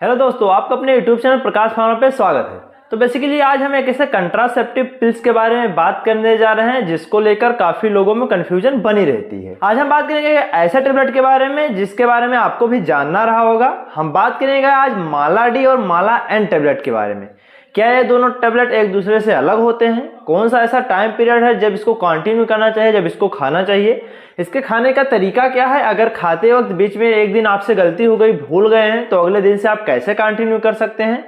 Hello दोस्तों, आपका अपने यूट्यूब चैनल प्रकाश फार्मा पे स्वागत है। तो बेसिकली आज हम एक ऐसे कंट्रासेप्टिव पिल्स के बारे में बात करने जा रहे हैं जिसको लेकर काफी लोगों में कंफ्यूजन बनी रहती है। आज हम बात करेंगे ऐसे टेबलेट के बारे में जिसके बारे में आपको भी जानना रहा होगा। हम बात करेंगे आज माला डी और माला एन टेबलेट के बारे में। क्या ये दोनों टेबलेट एक दूसरे से अलग होते हैं? कौन सा ऐसा टाइम पीरियड है जब इसको कंटिन्यू करना चाहिए, जब इसको खाना चाहिए? इसके खाने का तरीका क्या है? अगर खाते वक्त बीच में एक दिन आपसे गलती हो गई, भूल गए हैं, तो अगले दिन से आप कैसे कंटिन्यू कर सकते हैं,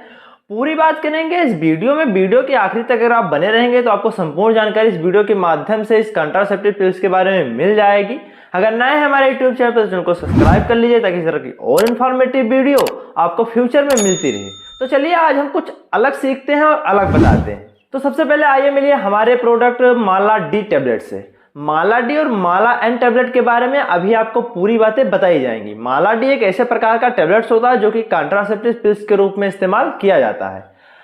पूरी बात करेंगे इस वीडियो में। वीडियो के आखिरी तक अगर आप बने रहेंगे तो आपको संपूर्ण जानकारी इस वीडियो के माध्यम से इस कंट्रासेप्टिव पिल्स के बारे में मिल जाएगी। अगर नए हैं हमारे यूट्यूब चैनल पर तो चैनल को सब्सक्राइब कर लीजिए ताकि इस तरह की और इन्फॉर्मेटिव वीडियो आपको फ्यूचर में मिलती रहे। तो चलिए आज हम कुछ अलग सीखते हैं और अलग बताते हैं। तो सबसे पहले आइए मिलिए हमारे प्रोडक्ट माला डी टेबलेट से। माला डी और माला एन टेबलेट के बारे में अभी आपको पूरी बातें बताई जाएंगी। माला डी एक ऐसे प्रकार का टेबलेट्स होता है जो कि कंट्रासेप्टिव पिल्स के रूप में इस्तेमाल किया जाता है।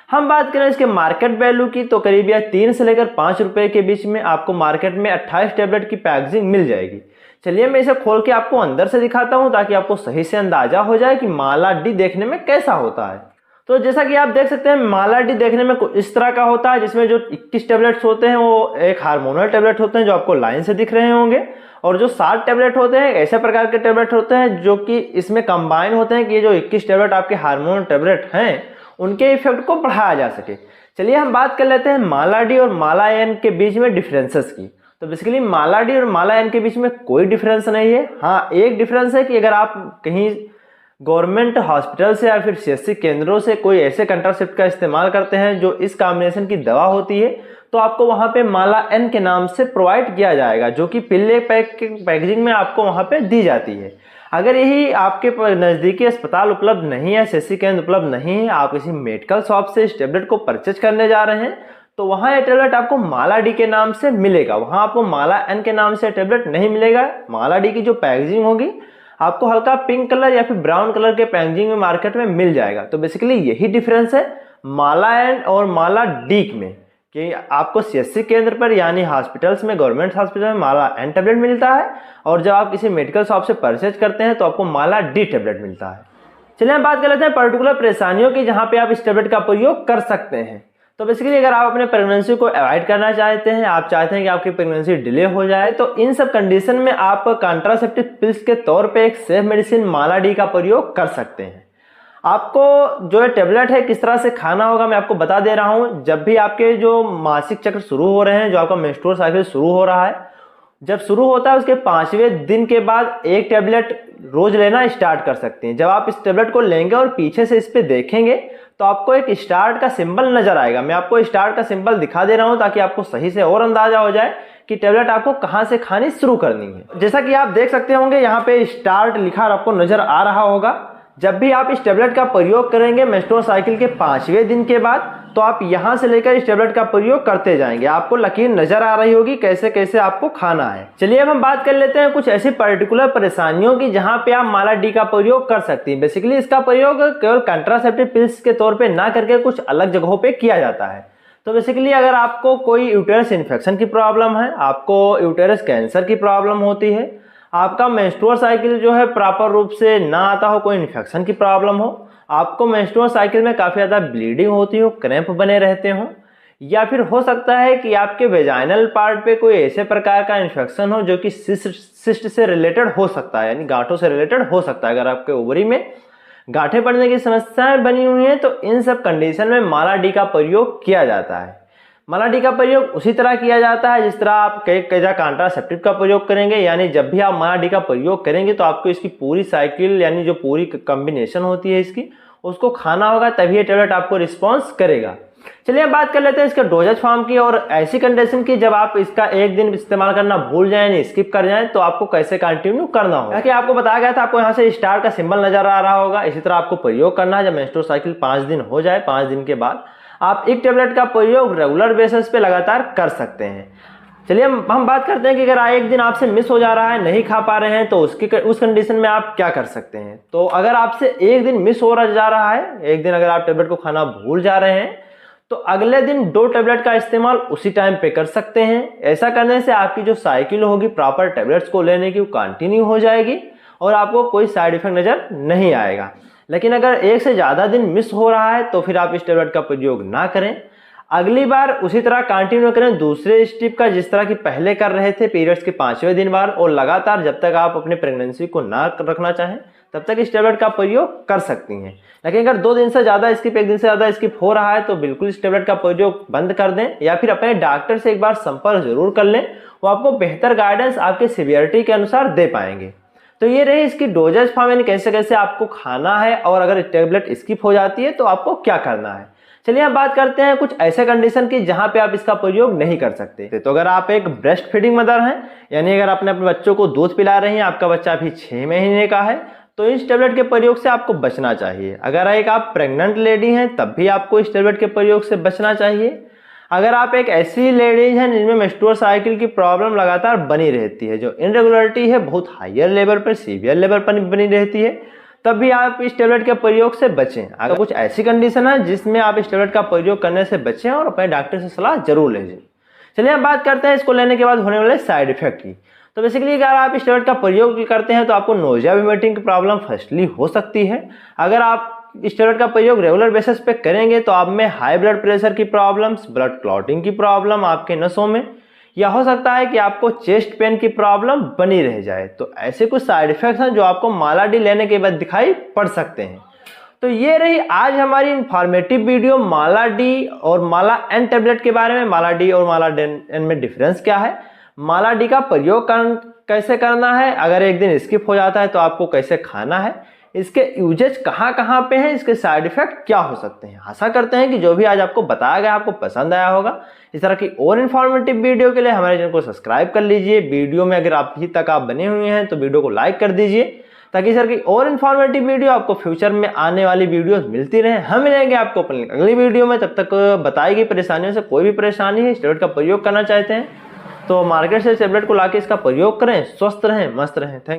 हम बात करें इसके मार्केट वैल्यू की तो करीब 3 से लेकर 5 रुपए के बीच में आपको मार्केट में 28 टेबलेट की पैकेजिंग मिल जाएगी। चलिए मैं इसे खोल के आपको अंदर से दिखाता हूं ताकि आपको सही से अंदाजा हो जाए कि माला डी देखने में कैसा होता है। तो जैसा कि आप देख सकते हैं माला डी देखने में कुछ इस तरह का होता है, जिसमें जो 21 टेबलेट्स होते हैं वो एक हार्मोनल टेबलेट होते हैं जो आपको लाइन से दिख रहे होंगे, और जो 7 टेबलेट होते हैं ऐसे प्रकार के टेबलेट होते हैं जो कि इसमें कंबाइन होते हैं कि ये जो 21 टेबलेट आपके हार्मोनल टेबलेट हैं उनके इफेक्ट को बढ़ाया जा सके। चलिए हम बात कर लेते हैं माला डी और माला एन के बीच में डिफरेंसेस की। तो बेसिकली माला डी और माला एन के बीच में कोई डिफरेंस नहीं है। हाँ, एक डिफरेंस है कि अगर आप कहीं गवर्नमेंट हॉस्पिटल से या फिर सीएससी केंद्रों से कोई ऐसे कंट्रासेप्ट का इस्तेमाल करते हैं जो इस कॉम्बिनेशन की दवा होती है तो आपको वहां पे माला एन के नाम से प्रोवाइड किया जाएगा, जो कि पिल्ले पैकेजिंग में आपको वहां पे दी जाती है। अगर यही आपके नज़दीकी अस्पताल उपलब्ध नहीं है, सीएससी केंद्र उपलब्ध नहीं है, आप किसी मेडिकल शॉप से इस टेबलेट को परचेज करने जा रहे हैं तो वहां ये टेबलेट आपको माला डी के नाम से मिलेगा। वहां आपको माला एन के नाम से टेबलेट नहीं मिलेगा। माला डी की जो पैकेजिंग होगी आपको हल्का पिंक कलर या फिर ब्राउन कलर के पैकेजिंग में मार्केट में मिल जाएगा। तो बेसिकली यही डिफरेंस है माला एन और माला डी में, कि आपको सीएससी केंद्र पर यानी हॉस्पिटल्स में, गवर्नमेंट हॉस्पिटल में माला एन टेबलेट मिलता है, और जब आप किसी मेडिकल शॉप से परचेज करते हैं तो आपको माला डी टेबलेट मिलता है। चलिए हम बात कर लेते हैं पर्टिकुलर परेशानियों की जहां पे आप इस टेबलेट का प्रयोग कर सकते हैं। तो बेसिकली अगर आप अपने प्रेगनेंसी को अवॉइड करना चाहते हैं, आप चाहते हैं कि आपकी प्रेगनेंसी डिले हो जाए, तो इन सब कंडीशन में आप कंट्रासेप्टिव पिल्स के तौर पे एक सेफ मेडिसिन माला डी का प्रयोग कर सकते हैं। आपको जो ये टेबलेट है किस तरह से खाना होगा मैं आपको बता दे रहा हूं। जब भी आपके जो मासिक चक्र शुरू हो रहे हैं, जो आपका मेंस्ट्रुअल साइकिल शुरू हो रहा है, जब शुरू होता है उसके 5वें दिन के बाद एक टेबलेट रोज लेना स्टार्ट कर सकते हैं। जब आप इस टेबलेट को लेंगे और पीछे से इस पे देखेंगे तो आपको एक स्टार्ट का सिंबल नजर आएगा। मैं आपको स्टार्ट का सिंबल दिखा दे रहा हूं ताकि आपको सही से और अंदाजा हो जाए कि टेबलेट आपको कहां से खानी शुरू करनी है। जैसा कि आप देख सकते होंगे यहाँ पे स्टार्ट लिखा आपको नजर आ रहा होगा। जब भी आप इस टेबलेट का प्रयोग करेंगे मेंस्ट्रुअल साइकिल के 5वें दिन के बाद, तो आप यहां से लेकर इस टेबलेट का प्रयोग करते जाएंगे। आपको लकीर नजर आ रही होगी कैसे कैसे आपको खाना है। चलिए अब हम बात कर लेते हैं कुछ ऐसी पर्टिकुलर परेशानियों की जहां पे आप माला डी का प्रयोग कर सकती हैं। बेसिकली इसका प्रयोग केवल कंट्रासेप्टिव पिल्स के तौर पे ना करके कुछ अलग जगहों पे किया जाता है। तो बेसिकली अगर आपको कोई यूटेरस इन्फेक्शन की प्रॉब्लम है, आपको यूटेरस कैंसर की प्रॉब्लम होती है, आपका मेंस्ट्रुअल साइकिल जो है प्रॉपर रूप से ना आता हो, कोई इन्फेक्शन की प्रॉब्लम हो, आपको मेंस्ट्रुअल साइकिल में काफ़ी ज़्यादा ब्लीडिंग होती हो, क्रैम्प बने रहते हो, या फिर हो सकता है कि आपके वेजाइनल पार्ट पे कोई ऐसे प्रकार का इन्फेक्शन हो जो कि सिस्ट से रिलेटेड हो सकता है, यानी गांठों से रिलेटेड हो सकता है। अगर आपके ओवरी में गांठें पड़ने की समस्याएं बनी हुई हैं तो इन सब कंडीशन में माला डी का प्रयोग किया जाता है। माला डी का प्रयोग उसी तरह किया जाता है जिस तरह आप कई कंट्रासेप्टिव का प्रयोग करेंगे, यानी जब भी आप माला डी का प्रयोग करेंगे तो आपको इसकी पूरी साइकिल यानी जो पूरी कॉम्बिनेशन होती है इसकी, उसको खाना होगा, तभी ये टेबलेट आपको रिस्पॉन्स करेगा। चलिए अब बात कर लेते हैं इसके डोजेज फॉर्म की और ऐसी कंडीशन की जब आप इसका एक दिन इस्तेमाल करना भूल जाए यानी स्किप कर जाएं तो आपको कैसे कंटिन्यू करना होगा। कि आपको बताया गया था, आपको यहाँ से स्टार का सिंबल नजर आ रहा होगा, इसी तरह आपको प्रयोग करना है। जब मेंस्ट्रुअल साइकिल 5 दिन हो जाए, 5 दिन के बाद आप एक टेबलेट का प्रयोग रेगुलर बेसिस पे लगातार कर सकते हैं। चलिए हम बात करते हैं कि अगर एक दिन आपसे मिस हो जा रहा है, नहीं खा पा रहे हैं, तो उस कंडीशन में आप क्या कर सकते हैं। तो अगर आपसे एक दिन मिस हो जा रहा है, एक दिन अगर आप टेबलेट को खाना भूल जा रहे हैं, तो अगले दिन 2 टेबलेट का इस्तेमाल उसी टाइम पे कर सकते हैं। ऐसा करने से आपकी जो साइकिल होगी प्रॉपर टेबलेट्स को लेने की, वो कंटिन्यू हो जाएगी और आपको कोई साइड इफेक्ट नजर नहीं आएगा। लेकिन अगर एक से ज़्यादा दिन मिस हो रहा है तो फिर आप इस टेबलेट का प्रयोग ना करें। अगली बार उसी तरह कंटिन्यू करें दूसरे स्टेप का, जिस तरह की पहले कर रहे थे पीरियड्स के 5वें दिन बाद, और लगातार जब तक आप अपने प्रेगनेंसी को ना रखना चाहें तब तक इस टेबलेट का प्रयोग कर सकती हैं। लेकिन अगर 2 दिन से ज़्यादा स्किप, 1 दिन से ज़्यादा स्किप हो रहा है तो बिल्कुल इस टेबलेट का प्रयोग बंद कर दें, या फिर अपने डॉक्टर से एक बार संपर्क जरूर कर लें। वो आपको बेहतर गाइडेंस आपके सीवियरिटी के अनुसार दे पाएंगे। तो ये रही इसकी डोजेज फॉर्म, यानी कैसे कैसे आपको खाना है, और अगर टेबलेट स्किप हो जाती है तो आपको क्या करना है। चलिए अब बात करते हैं कुछ ऐसे कंडीशन की जहां पे आप इसका प्रयोग नहीं कर सकते। तो अगर आप एक ब्रेस्ट फीडिंग मदर हैं, यानी अगर आपने अपने बच्चों को दूध पिला रही हैं, आपका बच्चा अभी 6 महीने का है, तो इस टेबलेट के प्रयोग से आपको बचना चाहिए। अगर एक आप प्रेग्नेंट लेडी हैं तब भी आपको इस टेबलेट के प्रयोग से बचना चाहिए। अगर आप एक ऐसी लेडीज हैं जिनमें मेंस्ट्रुअल साइकिल की प्रॉब्लम लगातार बनी रहती है, जो इनरेगुलरिटी है बहुत हायर लेवल पर, सीवियर लेवल पर बनी रहती है, तब भी आप इस टेबलेट के प्रयोग से बचें। अगर कुछ ऐसी कंडीशन है जिसमें आप इस टेबलेट का प्रयोग करने से बचें और अपने डॉक्टर से सलाह जरूर लें। चलिए अब बात करते हैं इसको लेने के बाद होने वाले साइड इफेक्ट की। तो बेसिकली अगर आप इस टेबलेट का प्रयोग करते हैं तो आपको नोजिया वोमिटिंग की प्रॉब्लम फर्स्टली हो सकती है। अगर आप इस टेबलेट का प्रयोग रेगुलर बेसिस पे करेंगे तो आप में हाई ब्लड प्रेशर की प्रॉब्लम्स, ब्लड क्लॉटिंग की प्रॉब्लम आपके नसों में, या हो सकता है कि आपको चेस्ट पेन की प्रॉब्लम बनी रह जाए। तो ऐसे कुछ साइड इफेक्ट्स हैं जो आपको माला डी लेने के बाद दिखाई पड़ सकते हैं। तो ये रही आज हमारी इंफॉर्मेटिव वीडियो माला डी और माला एन टेबलेट के बारे में। माला डी और माला एन में डिफरेंस क्या है, माला डी का प्रयोग कैसे करना है, अगर एक दिन स्किप हो जाता है तो आपको कैसे खाना है, इसके यूजेज कहाँ कहाँ पे हैं, इसके साइड इफेक्ट क्या हो सकते हैं। आशा करते हैं कि जो भी आज आपको बताया गया आपको पसंद आया होगा। इस तरह की और इन्फॉर्मेटिव वीडियो के लिए हमारे चैनल को सब्सक्राइब कर लीजिए। वीडियो में अगर आप अभी तक आप बने हुए हैं तो वीडियो को लाइक कर दीजिए, ताकि इस तरह की और इन्फॉर्मेटिव वीडियो आपको फ्यूचर में आने वाली वीडियोस मिलती रहे। हम मिलेंगे आपको अपनी अगली वीडियो में। तब तक बताई गई परेशानियों से कोई भी परेशानी है, इस टेबलेट का प्रयोग करना चाहते हैं तो मार्केट से टेबलेट को लाके इसका प्रयोग करें, स्वस्थ रहें, मस्त रहें। थैंक